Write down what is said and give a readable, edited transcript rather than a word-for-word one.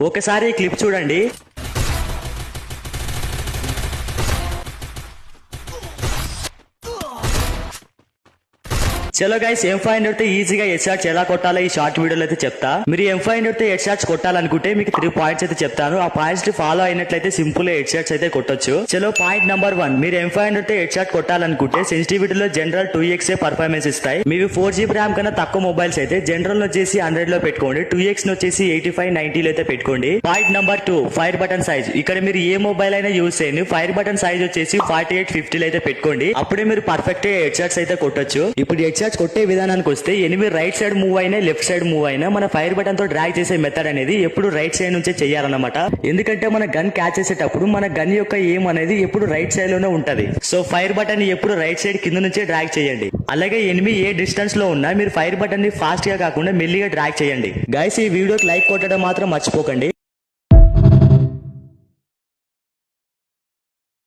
ఒకసారి ఈ క్లిప్ చూడండి. చలో గైస్, M500 తో ఈజీగా హెడ్ షాట్స్ ఎలా కొట్టాలో ఈ షార్ట్ వీడియోలో అయితే చెప్తా. మీరు M500 తో హెడ్ షాట్స్ కొట్టాలనుకుంటే మీకు 3 పాయింట్స్ అయితే చెప్తాను. ఆ పాయింట్స్ ని ఫాలో అయినట్లయితే సింపుల్ హెడ్ షాట్స్ అయితే కొట్టొచ్చు. చలో పాయింట్ నెంబర్ 1, మీరు M500 తో హెడ్ షాట్ కొట్టాలనుకుంటే సెన్సిటివిటీలో జనరల్ 2x పర్ఫార్మెన్స్ ఇస్తాయి. మీవి 4GB ర్యామ్ కన్నా తక్కువ మొబైల్స్ అయితే జనరల్ వచ్చేసి 100 లో పెట్టుకోండి, 2x వచ్చేసి 85-90 లో అయితే పెట్టుకోండి. Point number 2, fire button size. ఇక్కడ మీరు ఏ మొబైల్ అయినా యూజ్ చేయండి, ఫైర్ బటన్ సైజ్ వచ్చేసి 48-50 లో అయితే పెట్టుకోండి. అప్పుడే మీరు పర్ఫెక్ట్ హెడ్ షాట్స్ అయితే కొట్టొచ్చు. ఇప్పుడు హెడ్ షాట్స్ కొట్టే విధానానికి వస్తే, ఎనిమిది రైట్ సైడ్ మూవ్ అయినా లెఫ్ట్ సైడ్ మూవ్ అయినా మన ఫైర్ బటన్ తో డ్రాగ్ చేసే మెథడ్ అనేది ఎప్పుడు రైట్ సైడ్ నుంచే చేయాలన్నమాట. ఎందుకంటే మన గన్ క్యాచ్ చేసేటప్పుడు మన గన్ యొక్క ఎయిమ్ అనేది ఎప్పుడు రైట్ సైడ్ లోనే ఉంటది. సో ఫైర్ బటన్ ఎప్పుడు రైట్ సైడ్ కింద నుంచే డ్రాగ్ చేయండి. అలాగే ఎనిమి ఏ డిస్టెన్స్ లో ఉన్నా మీరు ఫైర్ బటన్ ని ఫాస్ట్ గా కాకుండా మెల్లిగా డ్రాగ్ చేయండి. గైస్, ఈ వీడియోకి లైక్ కొట్టడం మాత్రం మర్చిపోకండి.